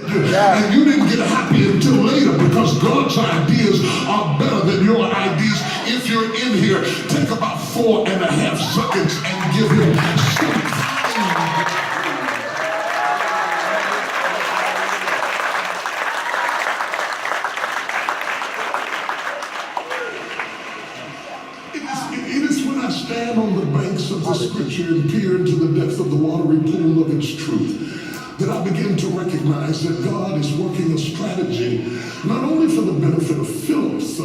And you didn't get happy until later because God's ideas are better than your ideas. If you're in here, take about 4.5 seconds and give him some time. It is when I stand on the banks of the scripture and peer into the depth of the watery pool of its truth that I begin to recognize that God is working a strategy not only for the benefit of Philip's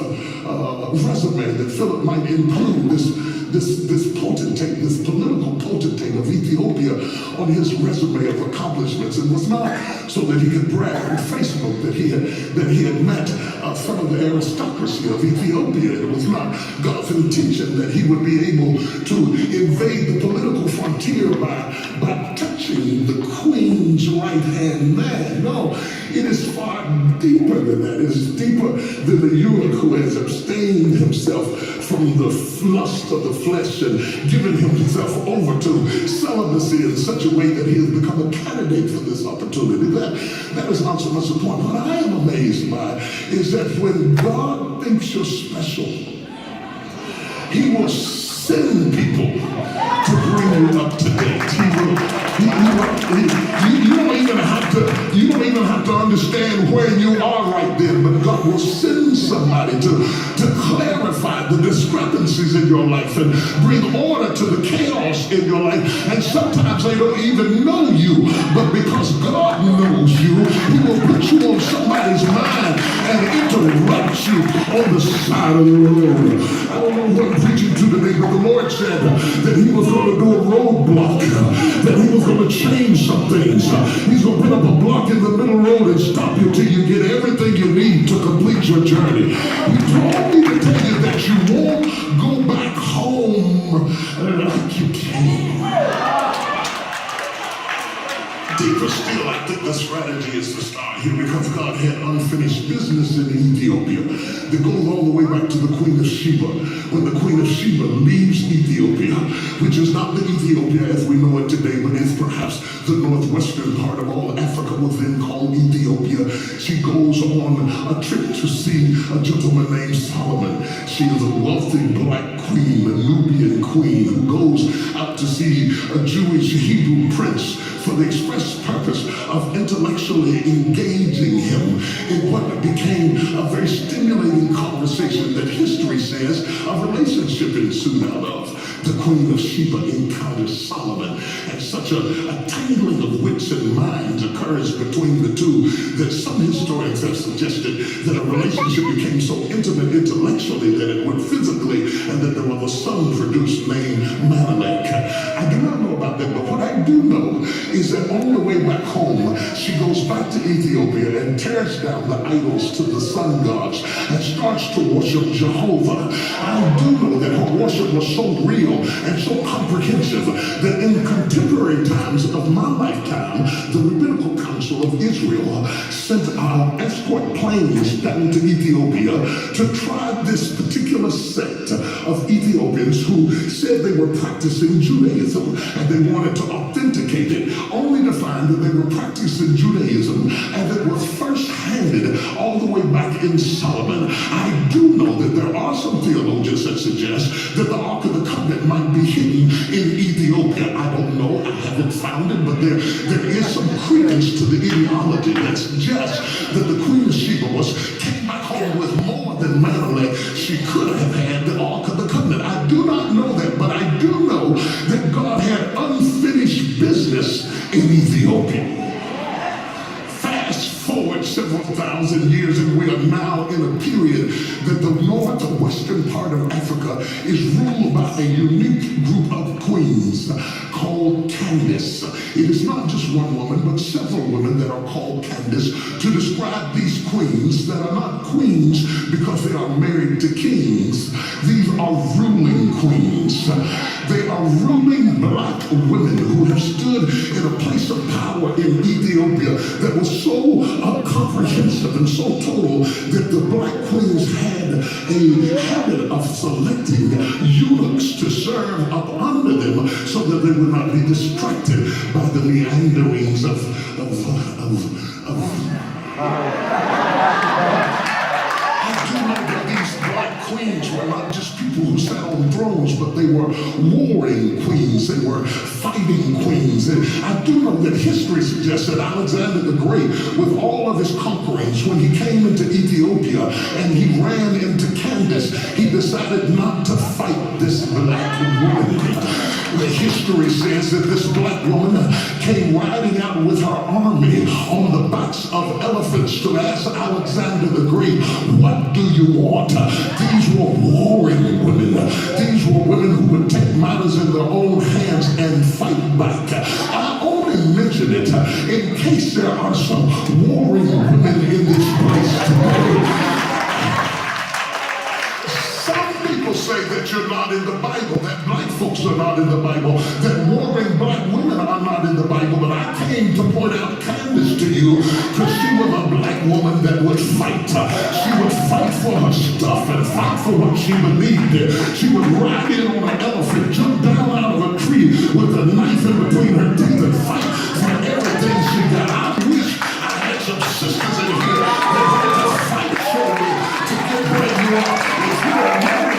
resume, that Philip might include this potentate, this political potentate of Ethiopia on his resume of accomplishments. It was not so that he could brag on Facebook that he had met some of the aristocracy of Ethiopia. It was not God's intention that he would be able to invade the political frontier by touching the queen's right-hand man. No, it is far deeper than that. It is deeper than the eunuch who has abstained himself from the lust of the flesh and given himself over to celibacy in such a way that he has become a candidate for this opportunity. That is not so much the point. What I am amazed by is that when God thinks you're special, he will send people to bring you up to date. You don't even have to understand where you are right then, but God will send somebody to clarify the discrepancies in your life and bring order to the chaos in your life. And sometimes they don't even know you, but because God knows you, he will put you on somebody's mind and interrupt you on the side of the road. I don't know what I'm preaching to today, but the Lord said that he was going to do a roadblock, that he was going to change some things. He's going to put up a block in the middle road and stop you till you get everything you need to complete your journey. He told me to tell you that you won't go back home like you came. Deeper still, I think the strategy is to start here because God had unfinished business in Ethiopia that goes all the way back to the Queen of Sheba. When the Queen of Sheba leaves Ethiopia, which is not the Ethiopia as we know it today, but is perhaps the northwestern part of all Africa was then called Ethiopia. She goes on a trip to see a gentleman named Solomon. She is a wealthy black queen, a Nubian queen, who goes out to see a Jewish Hebrew prince for the express purpose of intellectually engaging him in what became a very stimulating conversation that history says a relationship ensued out of. The Queen of Sheba encounters Solomon, and such a tangling of wits and minds occurs between the two that some historians have suggested that a relationship became so intimate intellectually that it went physically, and that there was a son produced named Menelik. I do not know about that, but what I do know is that on the way back home, she goes back to Ethiopia and tears down the idols to the sun gods and starts to worship Jehovah. I do know that her worship was so real and so comprehensive that in contemporary times of my lifetime, the Rabbinical Council of Israel sent escort planes down to Ethiopia to try this particular sect of Ethiopians who said they were practicing Judaism, and they wanted to authenticate it, only to find that they were practicing Judaism and that was first handed all the way back in Solomon. I do know that there are some theologians that suggest that the Ark of the Covenant might be hidden in Ethiopia. I don't know, I haven't found it, but there is some credence to the ideology that suggests that the Queen of Sheba came back home with more than Menelik. She could have had the Ark of the Covenant. I do not know that, but I do know that God had unfinished business in Ethiopia. Fast forward several thousand years, and we are now in a period that the northwestern part of Africa is ruled by a unique group of queens called Candace. It is not just one woman, but several women that are called Candace to describe these queens that are not queens because they are married to kings. These are ruling queens. They are ruling black women who have stood in a place of power in Ethiopia that was so comprehensive and so total that the black queens had a habit of selecting eunuchs to serve up under them so that they would not be distracted by the meanderings of I do know that these black queens were not just people who sat on thrones, but they were warring queens. They were fighting queens. And I do know that history suggests that Alexander the Great, with all of his conquerings, when he came into Ethiopia and he ran into Candace, he decided not to fight this black woman. The history says that this black woman came riding out with her army on the backs of elephants to ask Alexander the Great, what do you want? These were warring women. These were women who would take matters in their own hands and fight back. I only mention it in case there are some warring women in this place today. People say that you're not in the Bible, that black folks are not in the Bible, that warring black women are not in the Bible, but I came to point out Candace to you because she was a black woman that would fight. She would fight for her stuff and fight for what she believed in. She would ride in on an elephant, jump down out of a tree with a knife in between her teeth and fight for everything she got. I wish I had some sisters in here that had to fight for me to get where you are. If you are married,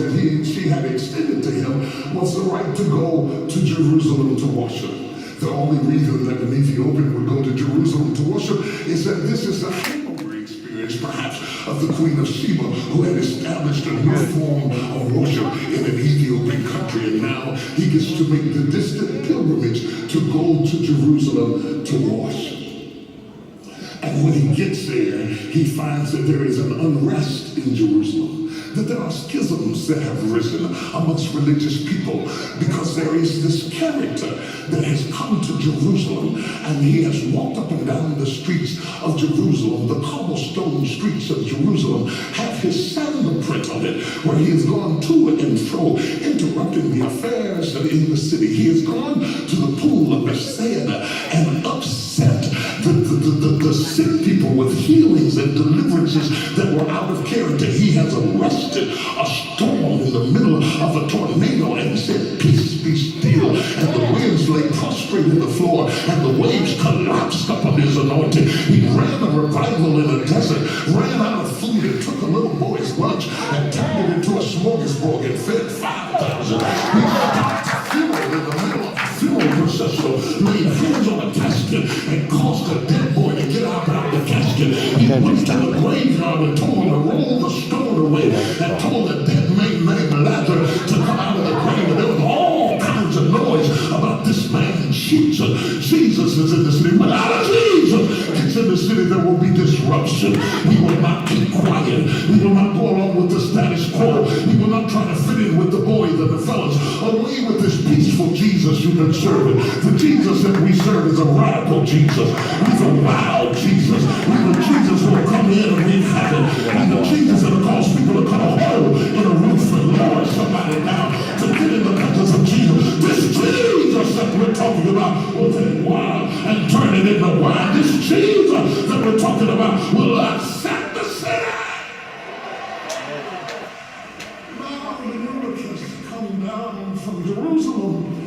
that she had extended to him was the right to go to Jerusalem to worship. The only reason that an Ethiopian would go to Jerusalem to worship is that this is the hangover experience, perhaps, of the Queen of Sheba, who had established a new form of worship in an Ethiopian country, and now he gets to make the distant pilgrimage to go to Jerusalem to worship. And when he gets there, he finds that there is an unrest in Jerusalem, that there are schisms that have risen amongst religious people because there is this character that has come to Jerusalem and he has walked up and down the streets of Jerusalem. The cobblestone streets of Jerusalem have his sandal print on it, where he has gone to and fro, interrupting the affairs in the city. He has gone to the pool of Bethsaida and upset the sick people with healings and deliverances that were out of character. He has arrested a storm in the middle of a tornado and said, peace be still. And the winds lay prostrate in the floor and the waves collapsed upon his anointing. He ran a revival in the desert, ran out of food and took a little boy's lunch and turned it into a smorgasbord and fed 5,000. He stopped the funeral in the middle of the funeral procession, laid hands on a casket and caused a dead boy to get out of the casket. He went to the graveyard and told him to roll the stone away and told the dead man named Lazarus to come out of the grave. And there was all kinds of noise about this man, Jesus. Jesus is in the city. When out of Jesus gets in the city, there will be disruption. We will not keep quiet. We will not go along with the status quo. We will not try to fit in with the boys and the fellas. Away with this peaceful Jesus you've been serving. The Jesus that we serve is a radical Jesus. He's a wild Jesus. He's a Jesus who will come in and wreak havoc. He's a Jesus that will cause people to cut a hole in a roof and lower somebody down to get in the presence of Jesus. This Jesus that we're talking about will take water and turn it into wine. This Jesus that we're talking about will upset the city. Now the eunuch has come down from Jerusalem